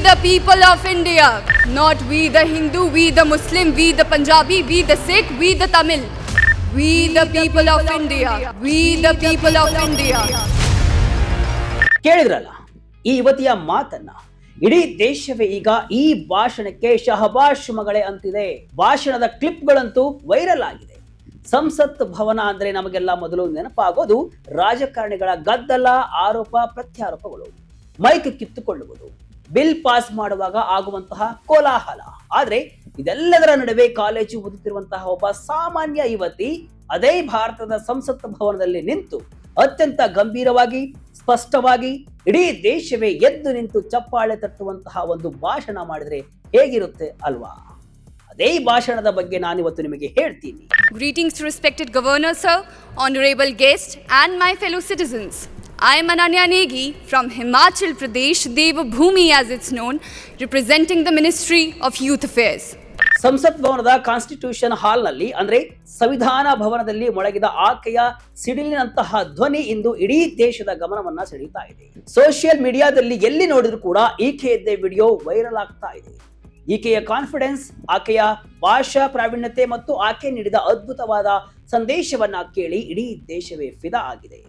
the people of India, not we the Hindu, we the Muslim, we the Punjabi, we the Sikh, we the Tamil. We the people of India, we the people of India. ಕೇಳಿದ್ರಲ್ಲ ಈ ಯುವತಿಯ ಮಾತನ್ನ. ಇಡೀ ದೇಶವೇ ಈಗ ಈ ಭಾಷಣಕ್ಕೆ ಶಹಬಾಷ್ ಮಗಳೇ ಅಂತಿದೆ. ಭಾಷಣದ ಕ್ಲಿಪ್ಗಳಂತೂ ವೈರಲ್ ಆಗಿದೆ. ಸಂಸತ್ ಭವನ ಅಂದ್ರೆ ನಮಗೆಲ್ಲ ಮೊದಲು ನೆನಪಾಗೋದು ರಾಜಕಾರಣಿಗಳ ಗದ್ದಲ, ಆರೋಪ ಪ್ರತ್ಯಾರೋಪಗಳು, ಮೈಕ್ ಕಿತ್ತುಕೊಳ್ಳುವುದು, ಬಿಲ್ ಪಾಸ್ ಮಾಡುವಾಗ ಆಗುವಂತಹ ಕೋಲಾಹಲ. ಆದ್ರೆ ಇದೆಲ್ಲದರ ನಡುವೆ ಕಾಲೇಜು ಓದುತ್ತಿರುವಂತಹ ಒಬ್ಬ ಸಾಮಾನ್ಯ ಯುವತಿ ಅದೇ ಭಾರತದ ಸಂಸತ್ ಭವನದಲ್ಲಿ ನಿಂತು ಅತ್ಯಂತ ಗಂಭೀರವಾಗಿ, ಸ್ಪಷ್ಟವಾಗಿ ಇಡೀ ದೇಶವೇ ಎದ್ದು ನಿಂತು ಚಪ್ಪಾಳೆ ತಟ್ಟುವಂತಹ ಒಂದು ಭಾಷಣ ಮಾಡಿದ್ರೆ ಹೇಗಿರುತ್ತೆ ಅಲ್ವಾ? ಅದೇ ಭಾಷಣದ ಬಗ್ಗೆ ನಾನಿವತ್ತು ನಿಮಗೆ ಹೇಳ್ತೀನಿ. Greetings to respected Governor Sir, honorable guests and my fellow citizens. I am Ananya Negi from Himachal Pradesh, Devabhoomi as it's known, representing the Ministry of Youth Affairs. ಸಂಸತ್ ಭವನದ ಕಾನ್ಸ್ಟಿಟ್ಯೂಷನ್ ಹಾಲ್ ನಲ್ಲಿ ಅಂದ್ರೆ ಸಂವಿಧಾನ ಭವನದಲ್ಲಿ ಮೊಳಗಿದ ಆಕೆಯ ಸಿಡಿಲಿನಂತಹ ಧ್ವನಿ ಇಂದು ಇಡೀ ದೇಶದ ಗಮನವನ್ನ ಸೆಳೆಯುತ್ತಾ ಇದೆ. ಸೋಷಿಯಲ್ ಮೀಡಿಯಾದಲ್ಲಿ ಎಲ್ಲಿ ನೋಡಿದ್ರು ಕೂಡ ಈಕೆಯದ್ದೇ ವಿಡಿಯೋ ವೈರಲ್ ಆಗ್ತಾ ಇದೆ. ಈಕೆಯ ಕಾನ್ಫಿಡೆನ್ಸ್, ಆಕೆಯ ಭಾಷಾ ಪ್ರಾವೀಣ್ಯತೆ ಮತ್ತು ಆಕೆ ನೀಡಿದ ಅದ್ಭುತವಾದ ಸಂದೇಶವನ್ನ ಕೇಳಿ ಇಡೀ ದೇಶವೇ ಫಿದಾ ಆಗಿದೆ.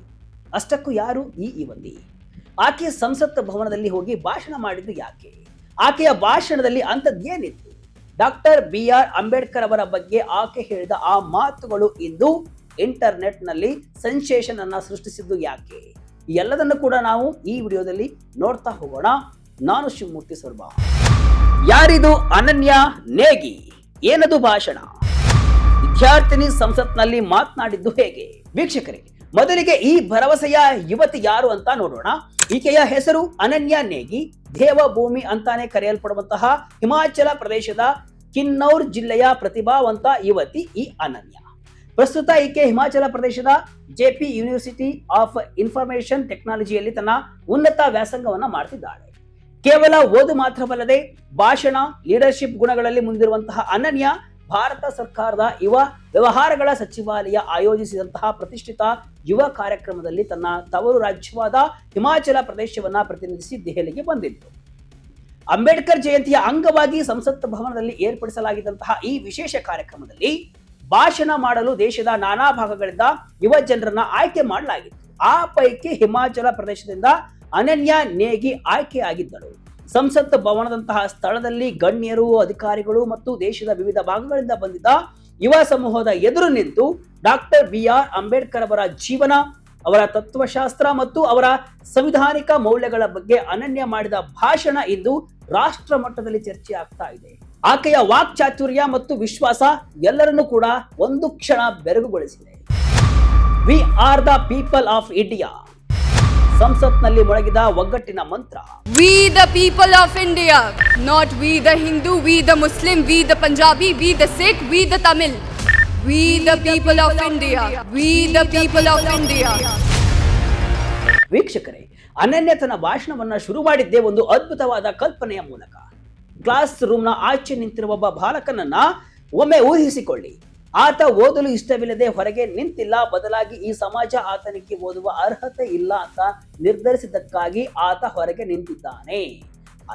ಅಷ್ಟಕ್ಕೂ ಯಾರು ಈ ಯುವತಿ? ಆಕೆ ಸಂಸತ್ ಭವನದಲ್ಲಿ ಹೋಗಿ ಭಾಷಣ ಮಾಡಿದ್ದು ಯಾಕೆ? ಆಕೆಯ ಭಾಷಣದಲ್ಲಿ ಅಂಥದ್ದೇನಿತ್ತು? ಡಾಕ್ಟರ್ BR ಅಂಬೇಡ್ಕರ್ ಅವರ ಬಗ್ಗೆ ಆಕೆ ಹೇಳಿದ ಆ ಮಾತುಗಳು ಇಂದು ಇಂಟರ್ನೆಟ್ ನಲ್ಲಿ ಸೆನ್ಸೇಷನ್ ಅನ್ನ ಸೃಷ್ಟಿಸಿದ್ದು ಯಾಕೆ? ಎಲ್ಲದನ್ನು ಕೂಡ ನಾವು ಈ ವಿಡಿಯೋದಲ್ಲಿ ನೋಡ್ತಾ ಹೋಗೋಣ. ನಾನು ಶಿವಮೂರ್ತಿ ಸರ್ಬಾ. ಯಾರಿದು ಅನನ್ಯ ನೇಗಿ? ಏನದು ಭಾಷಣ? ವಿದ್ಯಾರ್ಥಿನಿ ಸಂಸತ್ನಲ್ಲಿ ಮಾತನಾಡಿದ್ದು ಹೇಗೆ? ವೀಕ್ಷಕರೇ, ಮೊದಲಿಗೆ ಈ ಭರವಸೆಯ ಯುವತಿ ಯಾರು ಅಂತ ನೋಡೋಣ. ಈಕೆಯ ಹೆಸರು ಅನನ್ಯ ನೇಗಿ. ದೇವಭೂಮಿ ಅಂತಾನೆ ಕರೆಯಲ್ಪಡುವಂತಹ ಹಿಮಾಚಲ ಪ್ರದೇಶದ ಕಿನ್ನೌರ್ ಜಿಲ್ಲೆಯ ಪ್ರತಿಭಾವಂತ ಯುವತಿ ಈ ಅನನ್ಯ. ಪ್ರಸ್ತುತ ಈಕೆ ಹಿಮಾಚಲ ಪ್ರದೇಶದ JP ಯೂನಿವರ್ಸಿಟಿ ಆಫ್ ಇನ್ಫಾರ್ಮೇಶನ್ ಟೆಕ್ನಾಲಜಿಯಲ್ಲಿ ತನ್ನ ಉನ್ನತ ವ್ಯಾಸಂಗವನ್ನ ಮಾಡ್ತಿದ್ದಾಳೆ. ಕೇವಲ ಓದು ಮಾತ್ರವಲ್ಲದೆ ಭಾಷಣ, ಲೀಡರ್ಶಿಪ್ ಗುಣಗಳಲ್ಲಿ ಮುಂದಿರುವಂತಹ ಅನನ್ಯ ಭಾರತ ಸರ್ಕಾರದ ಯುವ ವ್ಯವಹಾರಗಳ ಸಚಿವಾಲಯ ಆಯೋಜಿಸಿದಂತಹ ಪ್ರತಿಷ್ಠಿತ ಯುವ ಕಾರ್ಯಕ್ರಮದಲ್ಲಿ ತನ್ನ ತವರು ರಾಜ್ಯವಾದ ಹಿಮಾಚಲ ಪ್ರದೇಶವನ್ನ ಪ್ರತಿನಿಧಿಸಿ ದೆಹಲಿಗೆ ಬಂದಿತ್ತು. ಅಂಬೇಡ್ಕರ್ ಜಯಂತಿಯ ಅಂಗವಾಗಿ ಸಂಸತ್ ಭವನದಲ್ಲಿ ಏರ್ಪಡಿಸಲಾಗಿದ್ದಂತಹ ಈ ವಿಶೇಷ ಕಾರ್ಯಕ್ರಮದಲ್ಲಿ ಭಾಷಣ ಮಾಡಲು ದೇಶದ ನಾನಾ ಭಾಗಗಳಿಂದ ಯುವ ಜನರನ್ನ ಆಯ್ಕೆ ಮಾಡಲಾಗಿತ್ತು. ಆ ಪೈಕಿ ಹಿಮಾಚಲ ಪ್ರದೇಶದಿಂದ ಅನನ್ಯ ನೇಗಿ ಆಯ್ಕೆಯಾಗಿದ್ದಳು. ಸಂಸತ್ ಭವನದಂತಹ ಸ್ಥಳದಲ್ಲಿ ಗಣ್ಯರು, ಅಧಿಕಾರಿಗಳು ಮತ್ತು ದೇಶದ ವಿವಿಧ ಭಾಗಗಳಿಂದ ಬಂದಿದ್ದ ಯುವ ಸಮೂಹದ ಎದುರು ನಿಂತು ಡಾಕ್ಟರ್ BR ಅಂಬೇಡ್ಕರ್ ಅವರ ಜೀವನ, ಅವರ ತತ್ವಶಾಸ್ತ್ರ ಮತ್ತು ಅವರ ಸಂವಿಧಾನಿಕ ಮೌಲ್ಯಗಳ ಬಗ್ಗೆ ಅನನ್ಯ ಮಾಡಿದ ಭಾಷಣ ಇಂದು ರಾಷ್ಟ್ರ ಮಟ್ಟದಲ್ಲಿ ಚರ್ಚೆ ಆಗ್ತಾ ಇದೆ. ಆಕೆಯ ವಾಕ್ಚಾತುರ್ಯ ಮತ್ತು ವಿಶ್ವಾಸ ಎಲ್ಲರನ್ನೂ ಕೂಡ ಒಂದು ಕ್ಷಣ ಬೆರಗುಗೊಳಿಸಿದೆ. We are the people of India. ಸಂಸತ್ನಲ್ಲಿ ಮೊಳಗಿದ ಒಗ್ಗಟ್ಟಿನ ಮಂತ್ರ. We the people of India, not we the Hindu, we the Muslim, we the Punjabi, we the Sikh, we the Tamil. We the people of India, we the people of India. ವೀಕ್ಷಕರೇ, ಅನನ್ಯ ತನ್ನ ಭಾಷಣವನ್ನ ಶುರು ಮಾಡಿದ್ದೇ ಒಂದು ಅದ್ಭುತವಾದ ಕಲ್ಪನೆಯ ಮೂಲಕ. Class ರೂಮ್ನ ಆಚೆ ನಿಂತಿರುವ ಒಬ್ಬ ಬಾಲಕನನ್ನ ಒಮ್ಮೆ ಊಹಿಸಿಕೊಳ್ಳಿ. ಆತ ಓದಲು ಇಷ್ಟವಿಲ್ಲದೆ ಹೊರಗೆ ನಿಂತಿಲ್ಲ, ಬದಲಾಗಿ ಈ ಸಮಾಜ ಆತನಿಗೆ ಓದುವ ಅರ್ಹತೆ ಇಲ್ಲ ಅಂತ ನಿರ್ಧರಿಸಿದ್ದಕ್ಕಾಗಿ ಆತ ಹೊರಗೆ ನಿಂತಿದ್ದಾನೆ.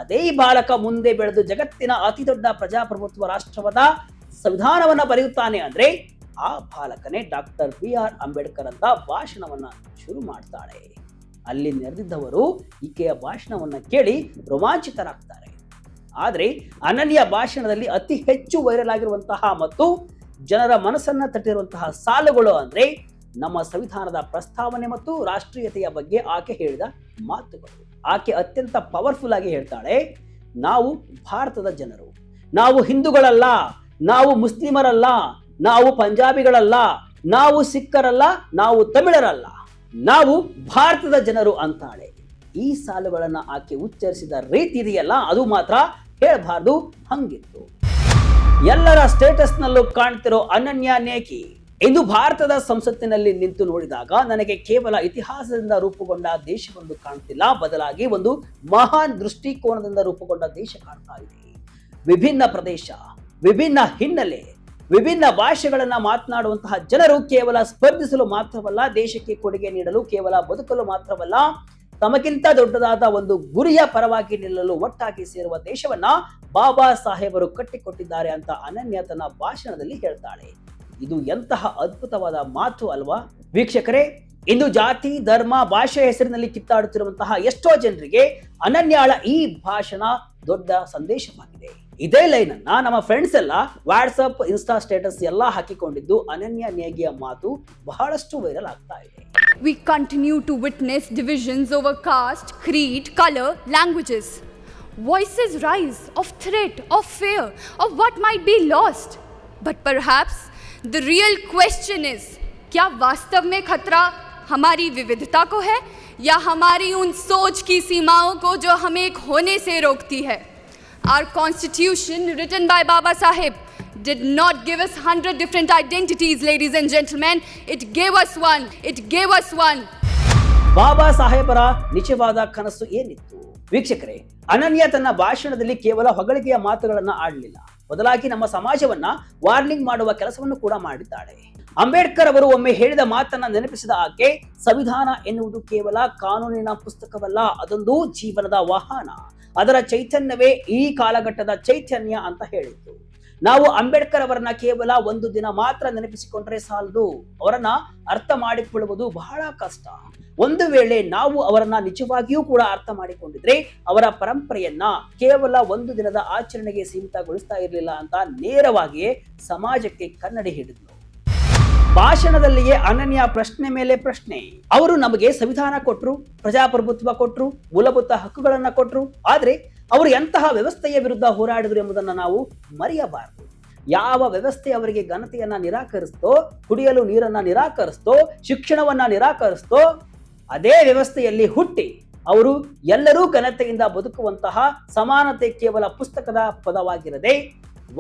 ಅದೇ ಬಾಲಕ ಮುಂದೆ ಬೆಳೆದು ಜಗತ್ತಿನ ಅತಿ ದೊಡ್ಡ ಪ್ರಜಾಪ್ರಭುತ್ವ ರಾಷ್ಟ್ರವಾದ ಸಂವಿಧಾನವನ್ನ ಬರೆಯುತ್ತಾನೆ ಅಂದ್ರೆ ಆ ಬಾಲಕನೇ ಡಾಕ್ಟರ್ BR ಅಂಬೇಡ್ಕರ್ ಅಂತ ಭಾಷಣವನ್ನ ಶುರು ಮಾಡ್ತಾಳೆ. ಅಲ್ಲಿ ನೆರೆದಿದ್ದವರು ಈಕೆಯ ಭಾಷಣವನ್ನ ಕೇಳಿ ರೋಮಾಂಚಿತರಾಗ್ತಾರೆ. ಆದ್ರೆ ಅನನ್ಯ ಭಾಷಣದಲ್ಲಿ ಅತಿ ಹೆಚ್ಚು ವೈರಲ್ ಆಗಿರುವಂತಹ ಮತ್ತು ಜನರ ಮನಸ್ಸನ್ನ ತಟ್ಟಿರುವಂತಹ ಸಾಲುಗಳು ಅಂದ್ರೆ ನಮ್ಮ ಸಂವಿಧಾನದ ಪ್ರಸ್ತಾವನೆ ಮತ್ತು ರಾಷ್ಟ್ರೀಯತೆಯ ಬಗ್ಗೆ ಆಕೆ ಹೇಳಿದ ಮಾತುಗಳು. ಆಕೆ ಅತ್ಯಂತ ಪವರ್ಫುಲ್ ಆಗಿ ಹೇಳ್ತಾಳೆ, ನಾವು ಭಾರತದ ಜನರು, ನಾವು ಹಿಂದೂಗಳಲ್ಲ, ನಾವು ಮುಸ್ಲಿಮರಲ್ಲ, ನಾವು ಪಂಜಾಬಿಗಳಲ್ಲ, ನಾವು ಸಿಖ್ಖರಲ್ಲ, ನಾವು ತಮಿಳರಲ್ಲ, ನಾವು ಭಾರತದ ಜನರು ಅಂತಾಳೆ. ಈ ಸಾಲುಗಳನ್ನ ಆಕೆ ಉಚ್ಚರಿಸಿದ ರೀತಿ ಇದೆಯಲ್ಲ, ಅದು ಮಾತ್ರ ಹೇಳಬಾರ್ದು, ಹಂಗಿತ್ತು. ಎಲ್ಲರ ಸ್ಟೇಟಸ್ ನಲ್ಲೂ ಕಾಣ್ತಿರೋ ಅನನ್ಯ ನೇಗಿ ಇಂದು ಭಾರತದ ಸಂಸತ್ತಿನಲ್ಲಿ ನಿಂತು ನೋಡಿದಾಗ ನನಗೆ ಕೇವಲ ಇತಿಹಾಸದಿಂದ ರೂಪುಗೊಂಡ ದೇಶವೊಂದು ಕಾಣ್ತಿಲ್ಲ, ಬದಲಾಗಿ ಒಂದು ಮಹಾನ್ ದೃಷ್ಟಿಕೋನದಿಂದ ರೂಪುಗೊಂಡ ದೇಶ ಕಾಣ್ತಾ ಇದೆ. ವಿಭಿನ್ನ ಪ್ರದೇಶ, ವಿಭಿನ್ನ ಹಿನ್ನೆಲೆ, ವಿಭಿನ್ನ ಭಾಷೆಗಳನ್ನ ಮಾತನಾಡುವಂತಹ ಜನರು ಕೇವಲ ಸ್ಪರ್ಧಿಸಲು ಮಾತ್ರವಲ್ಲ, ದೇಶಕ್ಕೆ ಕೊಡುಗೆ ನೀಡಲು, ಕೇವಲ ಬದುಕಲು ಮಾತ್ರವಲ್ಲ, ತಮಗಿಂತ ದೊಡ್ಡದಾದ ಒಂದು ಗುರಿಯ ಪರವಾಗಿ ನಿಲ್ಲಲು ಒಟ್ಟಾಗಿ ಸೇರುವ ದೇಶವನ್ನ ಬಾಬಾ ಸಾಹೇಬರು ಕಟ್ಟಿಕೊಟ್ಟಿದ್ದಾರೆ ಅಂತ ಅನನ್ಯ ತನ್ನ ಭಾಷಣದಲ್ಲಿ ಹೇಳ್ತಾಳೆ. ಇದು ಎಂತಹ ಅದ್ಭುತವಾದ ಮಾತು ಅಲ್ವಾ ವೀಕ್ಷಕರೇ. ಇಂದು ಜಾತಿ, ಧರ್ಮ, ಭಾಷೆ ಹೆಸರಿನಲ್ಲಿ ಕಿತ್ತಾಡುತ್ತಿರುವಂತಹ ಎಷ್ಟೋ ಜನರಿಗೆ ಅನನ್ಯಾಳ ಈ ಭಾಷಣ ದೊಡ್ಡ ಸಂದೇಶವಾಗಿದೆ. ಇದೇ ಲೈನ್ ಅನ್ನ ನಮ್ಮ ಫ್ರೆಂಡ್ಸ್ ಎಲ್ಲ ವಾಟ್ಸ್ಆಪ್, ಇನ್ಸ್ಟಾ ಸ್ಟೇಟಸ್ ಎಲ್ಲ ಹಾಕಿಕೊಂಡಿದ್ದು ಅನನ್ಯ ನೇಗಿಯ ಮಾತು ಬಹಳಷ್ಟು ವೈರಲ್ ಆಗ್ತಾ ಇದೆ. We continue to witness divisions over caste, creed, color, languages. Voices rise of threat, of fear, of what might be lost. But perhaps the real question is, क्या वास्तव में खतरा हमारी विविधता को है या हमारी उन सोच की सीमाओं को जो हमें एक होने से रोकती है? Our constitution written by Baba Saheb did not give us 100 different identities, ladies and gentlemen. It gave us one. It gave us one. ಬಾಬಾ ಸಾಹೇಬರ ನಿಜವಾದ ಕನಸು ಏನಿತ್ತು? ವೀಕ್ಷಕರೇ, ಅನನ್ಯ ತನ್ನ ಭಾಷಣದಲ್ಲಿ ಕೇವಲ ಹೊಗಳಿಕೆಯ ಮಾತುಗಳನ್ನ ಆಡಲಿಲ್ಲ, ಬದಲಾಗಿ ನಮ್ಮ ಸಮಾಜವನ್ನ ವಾರ್ನಿಂಗ್ ಮಾಡುವ ಕೆಲಸವನ್ನು ಕೂಡ ಮಾಡಿದ್ದಾಳೆ. ಅಂಬೇಡ್ಕರ್ ಅವರು ಒಮ್ಮೆ ಹೇಳಿದ ಮಾತನ್ನ ನೆನಪಿಸಿದ ಆಕೆ, ಸಂವಿಧಾನ ಎನ್ನುವುದು ಕೇವಲ ಕಾನೂನಿನ ಪುಸ್ತಕವಲ್ಲ, ಅದೊಂದು ಜೀವನದ ವಾಹನ, ಅದರ ಚೈತನ್ಯವೇ ಈ ಕಾಲಘಟ್ಟದ ಚೈತನ್ಯ ಅಂತ ಹೇಳಿತ್ತು. ನಾವು ಅಂಬೇಡ್ಕರ್ ಅವರನ್ನ ಕೇವಲ ಒಂದು ದಿನ ಮಾತ್ರ ನೆನಪಿಸಿಕೊಂಡ್ರೆ ಸಾಲದು, ಅವರನ್ನ ಅರ್ಥ ಮಾಡಿಕೊಳ್ಳುವುದು ಬಹಳ ಕಷ್ಟ. ಒಂದು ವೇಳೆ ನಾವು ಅವರನ್ನ ನಿಜವಾಗಿಯೂ ಕೂಡ ಅರ್ಥ ಮಾಡಿಕೊಂಡಿದ್ರೆ ಅವರ ಪರಂಪರೆಯನ್ನ ಕೇವಲ ಒಂದು ದಿನದ ಆಚರಣೆಗೆ ಸೀಮಿತಗೊಳಿಸ್ತಾ ಇರಲಿಲ್ಲ ಅಂತ ನೇರವಾಗಿಯೇ ಸಮಾಜಕ್ಕೆ ಕನ್ನಡಿ ಹಿಡಿದ್ಲು. ಭಾಷಣದಲ್ಲಿಯೇ ಅನನ್ಯ ಪ್ರಶ್ನೆ ಮೇಲೆ ಪ್ರಶ್ನೆ. ಅವರು ನಮಗೆ ಸಂವಿಧಾನ ಕೊಟ್ರು, ಪ್ರಜಾಪ್ರಭುತ್ವ ಕೊಟ್ರು, ಮೂಲಭೂತ ಹಕ್ಕುಗಳನ್ನ ಕೊಟ್ರು, ಆದ್ರೆ ಅವರು ಎಂತಹ ವ್ಯವಸ್ಥೆಯ ವಿರುದ್ಧ ಹೋರಾಡಿದ್ರು ಎಂಬುದನ್ನು ನಾವು ಮರೆಯಬಾರದು. ಯಾವ ವ್ಯವಸ್ಥೆ ಅವರಿಗೆ ಘನತೆಯನ್ನ ನಿರಾಕರಿಸ್ತೋ, ಕುಡಿಯಲು ನೀರನ್ನ ನಿರಾಕರಿಸ್ತೋ, ಶಿಕ್ಷಣವನ್ನ ನಿರಾಕರಿಸ್ತೋ, ಅದೇ ವ್ಯವಸ್ಥೆಯಲ್ಲಿ ಹುಟ್ಟಿ ಅವರು ಎಲ್ಲರೂ ಘನತೆಯಿಂದ ಬದುಕುವಂತಹ ಸಮಾನತೆ ಕೇವಲ ಪುಸ್ತಕದ ಪದವಾಗಿರದೆ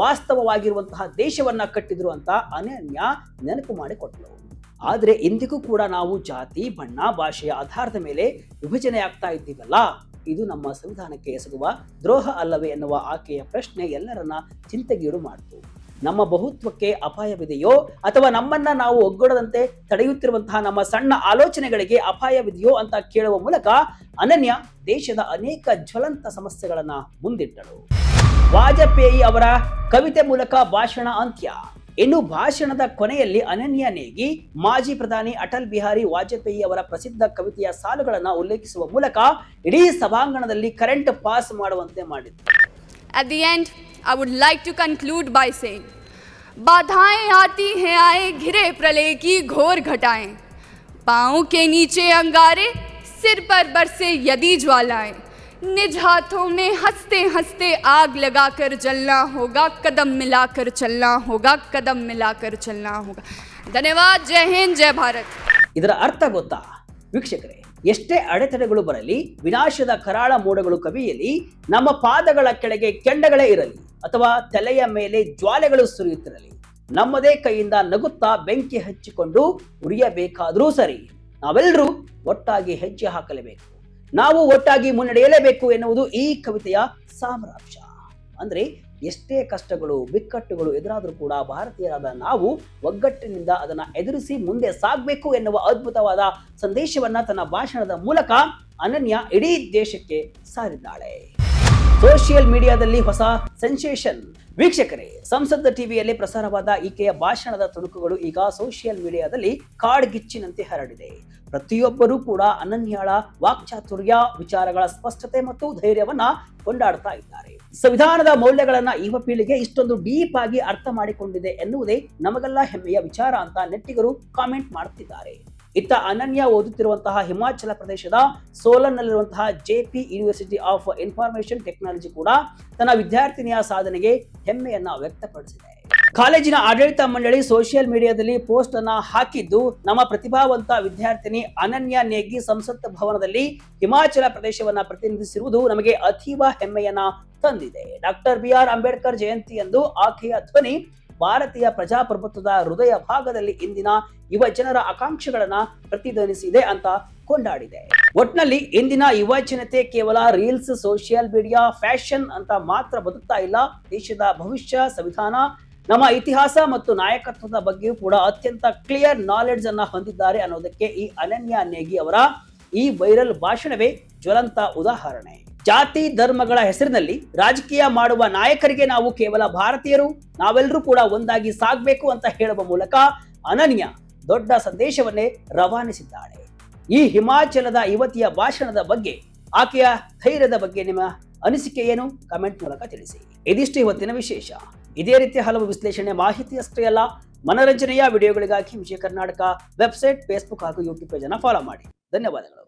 ವಾಸ್ತವವಾಗಿರುವಂತಹ ದೇಶವನ್ನ ಕಟ್ಟಿದ್ರು ಅಂತ ಅನನ್ಯ ನೆನಪು ಮಾಡಿಕೊಟ್ಲು. ಆದ್ರೆ ಇಂದಿಗೂ ಕೂಡ ನಾವು ಜಾತಿ, ಬಣ್ಣ, ಭಾಷೆಯ ಆಧಾರದ ಮೇಲೆ ವಿಭಜನೆ ಆಗ್ತಾ ಇದ್ದೀವಲ್ಲ, ಇದು ನಮ್ಮ ಸಂವಿಧಾನಕ್ಕೆ ಎಸಗುವ ದ್ರೋಹ ಅಲ್ಲವೇ ಎನ್ನುವ ಆಕೆಯ ಪ್ರಶ್ನೆ ಎಲ್ಲರನ್ನ ಚಿಂತೆಗೀಡು ಮಾಡಿತು. ನಮ್ಮ ಬಹುತ್ವಕ್ಕೆ ಅಪಾಯವಿದೆಯೋ ಅಥವಾ ನಮ್ಮನ್ನ ನಾವು ಒಗ್ಗೂಡದಂತೆ ತಡೆಯುತ್ತಿರುವಂತಹ ನಮ್ಮ ಸಣ್ಣ ಆಲೋಚನೆಗಳಿಗೆ ಅಪಾಯವಿದೆಯೋ ಅಂತ ಕೇಳುವ ಮೂಲಕ ಅನನ್ಯ ದೇಶದ ಅನೇಕ ಜ್ವಲಂತ ಸಮಸ್ಯೆಗಳನ್ನ ಮುಂದಿಟ್ಟಳು. ವಾಜಪೇಯಿ ಅವರ ಕವಿತೆ ಮೂಲಕ ಭಾಷಣ ಅಂತ್ಯ. ಇನ್ನು ಭಾಷಣದ ಕೊನೆಯಲ್ಲಿ ಅನನ್ಯ ನೇಗಿ ಮಾಜಿ ಪ್ರಧಾನಿ ಅಟಲ್ ಬಿಹಾರಿ ವಾಜಪೇಯಿ ಅವರ ಪ್ರಸಿದ್ಧ ಕವಿತೆಯ ಸಾಲುಗಳನ್ನ ಉಲ್ಲೇಖಿಸುವ ಮೂಲಕ ಇಡೀ ಸಭಾಂಗಣದಲ್ಲಿ ಕರೆಂಟ್ ಪಾಸ್ ಮಾಡುವಂತೆ ಮಾಡಿದ್ರು. At the end, I would like to conclude by saying, बाधाएं आती हैं आए घिरे प्रलय की घोर घटाएं, पांव के नीचे अंगारे, सिर पर बरसे यदि ज्वालाएं, निज हाथों में हंसते हंसते आग लगाकर जलना होगा, कदम मिलाकर चलना होगा, कदम मिलाकर चलना होगा. धन्यवाद. जय हिंद, जय भारत. ಇದರ ಅರ್ಥ ಗೊತ್ತಾ ವೀಕ್ಷಕರೇ? ಎಷ್ಟೇ ಅಡೆತಡೆಗಳು ಬರಲಿ, ವಿನಾಶದ ಕರಾಳ ಮೋಡಗಳು ಕವಿಯಲಿ, ನಮ್ಮ ಪಾದಗಳ ಕೆಳಗೆ ಕೆಂಡಗಳೇ ಇರಲಿ ಅಥವಾ ತಲೆಯ ಮೇಲೆ ಜ್ವಾಲೆಗಳು ಸುರಿಯುತ್ತಿರಲಿ, ನಮ್ಮದೇ ಕೈಯಿಂದ ನಗುತ್ತಾ ಬೆಂಕಿ ಹಚ್ಚಿಕೊಂಡು ಉರಿಯಬೇಕಾದ್ರೂ ಸರಿ, ನಾವೆಲ್ಲರೂ ಒಟ್ಟಾಗಿ ಹೆಜ್ಜೆ ಹಾಕಲೇಬೇಕು, ನಾವು ಒಟ್ಟಾಗಿ ಮುನ್ನಡೆಯಲೇಬೇಕು ಎನ್ನುವುದು ಈ ಕವಿತೆಯ ಸಾರಾಂಶ. ಅಂದ್ರೆ ಎಷ್ಟೇ ಕಷ್ಟಗಳು, ಬಿಕ್ಕಟ್ಟುಗಳು ಎದುರಾದರೂ ಕೂಡ ಭಾರತೀಯರಾದ ನಾವು ಒಗ್ಗಟ್ಟಿನಿಂದ ಅದನ್ನ ಎದುರಿಸಿ ಮುಂದೆ ಸಾಗಬೇಕು ಎನ್ನುವ ಅದ್ಭುತವಾದ ಸಂದೇಶವನ್ನ ತನ್ನ ಭಾಷಣದ ಮೂಲಕ ಅನನ್ಯ ಇಡೀ ದೇಶಕ್ಕೆ ಸಾರಿದ್ದಾಳೆ. ಸೋಷಿಯಲ್ ಮೀಡಿಯಾದಲ್ಲಿ ಹೊಸ ಸೆನ್ಸೇಷನ್. ವೀಕ್ಷಕರೇ, ಸಂಸತ್ ಟಿವಿಯಲ್ಲಿ ಪ್ರಸಾರವಾದ ಈಕೆಯ ಭಾಷಣದ ತುಣುಕುಗಳು ಈಗ ಸೋಷಿಯಲ್ ಮೀಡಿಯಾದಲ್ಲಿ ಕಾಡ್ಗಿಚ್ಚಿನಂತೆ ಹರಡಿದೆ. ಪ್ರತಿಯೊಬ್ಬರೂ ಕೂಡ ಅನನ್ಯಾಳ ವಾಕ್ಚಾತುರ್ಯ, ವಿಚಾರಗಳ ಸ್ಪಷ್ಟತೆ ಮತ್ತು ಧೈರ್ಯವನ್ನ ಕೊಂಡಾಡ್ತಾ ಇದ್ದಾರೆ. ಸಂವಿಧಾನದ ಮೌಲ್ಯಗಳನ್ನ ಯುವ ಪೀಳಿಗೆ ಇಷ್ಟೊಂದು ಡೀಪ್ ಆಗಿ ಅರ್ಥ ಮಾಡಿಕೊಂಡಿದೆ ಎನ್ನುವುದೇ ನಮಗೆಲ್ಲ ಹೆಮ್ಮೆಯ ವಿಚಾರ ಅಂತ ನೆಟ್ಟಿಗರು ಕಾಮೆಂಟ್ ಮಾಡುತ್ತಿದ್ದಾರೆ. ಇತ್ತ ಅನನ್ಯ ಓದುತ್ತಿರುವಂತಹ ಹಿಮಾಚಲ ಪ್ರದೇಶದ ಸೋಲನ್ನಲ್ಲಿರುವಂತಹ JP university of information technology ಕೂಡ ತನ್ನ ವಿದ್ಯಾರ್ಥಿನಿಯ ಸಾಧನೆಗೆ ಹೆಮ್ಮೆಯನ್ನ ವ್ಯಕ್ತಪಡಿಸಿದೆ. ಕಾಲೇಜಿನ ಆಡಳಿತ ಮಂಡಳಿ ಸೋಷಿಯಲ್ ಮೀಡಿಯಾದಲ್ಲಿ ಪೋಸ್ಟ್ ಅನ್ನ ಹಾಕಿದ್ದು, ನಮ್ಮ ಪ್ರತಿಭಾವಂತ ವಿದ್ಯಾರ್ಥಿನಿ ಅನನ್ಯ ನೇಗಿ ಸಂಸತ್ ಭವನದಲ್ಲಿ ಹಿಮಾಚಲ ಪ್ರದೇಶವನ್ನ ಪ್ರತಿನಿಧಿಸಿರುವುದು ನಮಗೆ ಅತೀವ ಹೆಮ್ಮೆಯನ್ನ ತಂದಿದೆ. ಡಾಕ್ಟರ್ BR ಅಂಬೇಡ್ಕರ್ ಜಯಂತಿಯಂದು ಆಕೆಯ ಧ್ವನಿ ಭಾರತೀಯ ಪ್ರಜಾಪ್ರಭುತ್ವದ ಹೃದಯ ಭಾಗದಲ್ಲಿ ಇಂದಿನ ಯುವ ಜನರ ಆಕಾಂಕ್ಷೆಗಳನ್ನ ಪ್ರತಿಧ್ವನಿಸಿದೆ ಅಂತ ಕೊಂಡಾಡಿದೆ. ಒಟ್ನಲ್ಲಿ ಇಂದಿನ ಯುವ ಜನತೆ ಕೇವಲ ರೀಲ್ಸ್, ಸೋಷಿಯಲ್ ಮೀಡಿಯಾ, ಫ್ಯಾಷನ್ ಅಂತ ಮಾತ್ರ ಬದುಕ್ತಾ ಇಲ್ಲ, ದೇಶದ ಭವಿಷ್ಯ, ಸಂವಿಧಾನ, ನಮ್ಮ ಇತಿಹಾಸ ಮತ್ತು ನಾಯಕತ್ವದ ಬಗ್ಗೆಯೂ ಕೂಡ ಅತ್ಯಂತ ಕ್ಲಿಯರ್ ನಾಲೆಡ್ಜ್ ಅನ್ನ ಹೊಂದಿದ್ದಾರೆ ಅನ್ನೋದಕ್ಕೆ ಈ ಅನನ್ಯ ನೇಗಿ ಅವರ ಈ ವೈರಲ್ ಭಾಷಣವೇ ಜ್ವಲಂತ ಉದಾಹರಣೆ. ಜಾತಿ ಧರ್ಮಗಳ ಹೆಸರಿನಲ್ಲಿ ರಾಜಕೀಯ ಮಾಡುವ ನಾಯಕರಿಗೆ ನಾವು ಕೇವಲ ಭಾರತೀಯರು, ನಾವೆಲ್ಲರೂ ಕೂಡ ಒಂದಾಗಿ ಸಾಗಬೇಕು ಅಂತ ಹೇಳುವ ಮೂಲಕ ಅನನ್ಯ ದೊಡ್ಡ ಸಂದೇಶವನ್ನೇ ರವಾನಿಸಿದ್ದಾಳೆ. ಈ ಹಿಮಾಚಲದ ಯುವತಿಯ ಭಾಷಣದ ಬಗ್ಗೆ, ಆಕೆಯ ಧೈರ್ಯದ ಬಗ್ಗೆ ನಿಮ್ಮ ಅನಿಸಿಕೆ ಏನು? ಕಮೆಂಟ್ ಮೂಲಕ ತಿಳಿಸಿ. ಇದಿಷ್ಟು ಇವತ್ತಿನ ವಿಶೇಷ. ಇದೇ ರೀತಿಯ ಹಲವು ವಿಶ್ಲೇಷಣೆ, ಮಾಹಿತಿ ಅಷ್ಟೇ ಅಲ್ಲ, ಮನರಂಜನೆಯ ವಿಡಿಯೋಗಳಿಗಾಗಿ ವಿಜಯ ಕರ್ನಾಟಕ ವೆಬ್ಸೈಟ್, ಫೇಸ್ಬುಕ್ ಹಾಗೂ ಯೂಟ್ಯೂಬ್ ಪೇಜ್ ಅನ್ನು ಫಾಲೋ ಮಾಡಿ. ಧನ್ಯವಾದಗಳು.